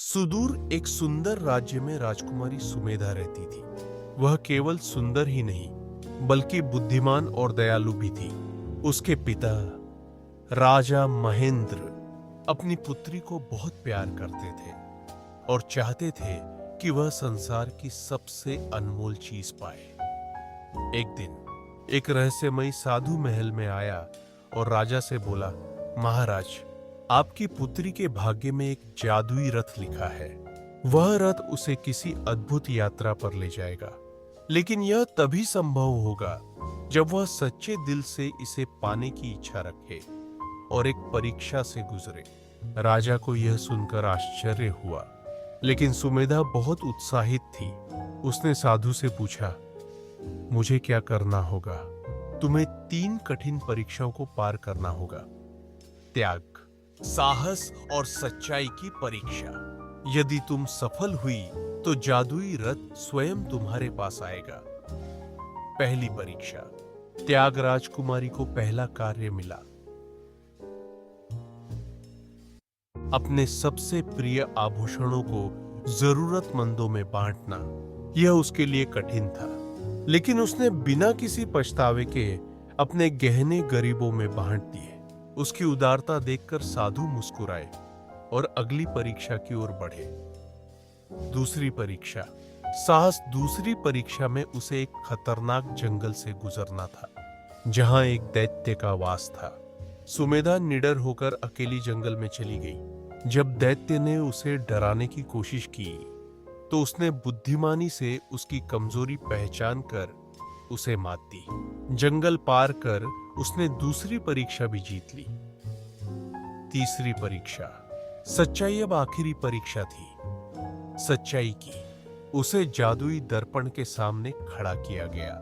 सुदूर एक सुंदर राज्य में राजकुमारी सुमेधा रहती थी। वह केवल सुंदर ही नहीं, बल्कि बुद्धिमान और दयालु भी थी। उसके पिता राजा महेंद्र अपनी पुत्री को बहुत प्यार करते थे और चाहते थे कि वह संसार की सबसे अनमोल चीज पाए। एक दिन एक रहस्यमयी साधु महल में आया और राजा से बोला, महाराज, आपकी पुत्री के भाग्य में एक जादुई रथ लिखा है। वह रथ उसे किसी अद्भुत यात्रा पर ले जाएगा, लेकिन यह तभी संभव होगा जब वह सच्चे दिल से इसे पाने की इच्छा रखे और एक परीक्षा से गुजरे। राजा को यह सुनकर आश्चर्य हुआ, लेकिन सुमेधा बहुत उत्साहित थी। उसने साधु से पूछा, मुझे क्या करना होगा? तुम्हें 3 कठिन परीक्षाओं को पार करना होगा। त्याग, साहस और सच्चाई की परीक्षा। यदि तुम सफल हुई तो जादुई रथ स्वयं तुम्हारे पास आएगा। पहली परीक्षा। त्याग राजकुमारी को पहला कार्य मिला। अपने सबसे प्रिय आभूषणों को जरूरतमंदों में बांटना। यह उसके लिए कठिन था, लेकिन उसने बिना किसी पछतावे के अपने गहने गरीबों में बांट दिए। उसकी उदारता देखकर साधु मुस्कुराए और अगली परीक्षा की ओर बढ़े। दूसरी परीक्षा। साहस। दूसरी परीक्षा में उसे एक खतरनाक जंगल से गुजरना था, जहां एक दैत्य का वास था। सुमेधा निडर होकर अकेली जंगल में चली गई। जब दैत्य ने उसे डराने की कोशिश की, तो उसने बुद्धिमानी से उसकी कमजोरी पहचान कर उसे मात दी। जंगल पार कर उसने दूसरी परीक्षा भी जीत ली। तीसरी परीक्षा। सच्चाई। अब आखिरी परीक्षा थी सच्चाई की। उसे जादुई दर्पण के सामने खड़ा किया गया,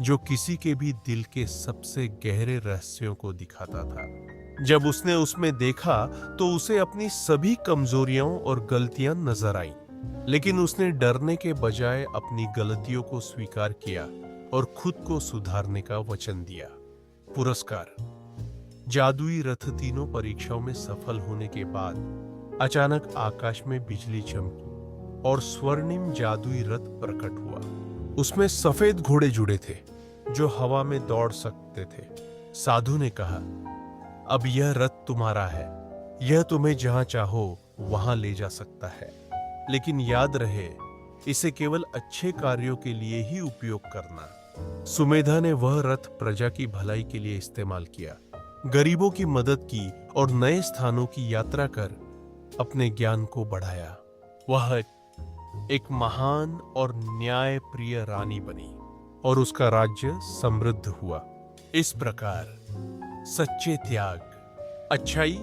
जो किसी के भी दिल के सबसे गहरे रहस्यों को दिखाता था। जब उसने उसमें देखा तो उसे अपनी सभी कमजोरियां और गलतियां नजर आईं, लेकिन उसने डरने के बजाय अपनी गलतियों को स्वीकार किया और खुद को सुधारने का वचन दिया। पुरस्कार। जादुई रथ। तीनों परीक्षाओं में सफल होने के बाद अचानक आकाश में बिजली चमकी और स्वर्णिम जादुई रथ प्रकट हुआ। उसमें सफेद घोड़े जुड़े थे जो हवा में दौड़ सकते थे। साधु ने कहा, अब यह रथ तुम्हारा है। यह तुम्हें जहां चाहो वहां ले जा सकता है, लेकिन याद रहे, इसे केवल अच्छे कार्यों के लिए ही उपयोग करना। सुमेधा ने वह रथ प्रजा की भलाई के लिए इस्तेमाल किया, गरीबों की मदद की और नए स्थानों की यात्रा कर अपने ज्ञान को बढ़ाया। वह एक महान और न्यायप्रिय रानी बनी और उसका राज्य समृद्ध हुआ। इस प्रकार सच्चे त्याग, अच्छाई,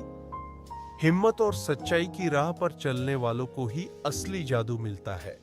हिम्मत और सच्चाई की राह पर चलने वालों को ही असली जादू मिलता है।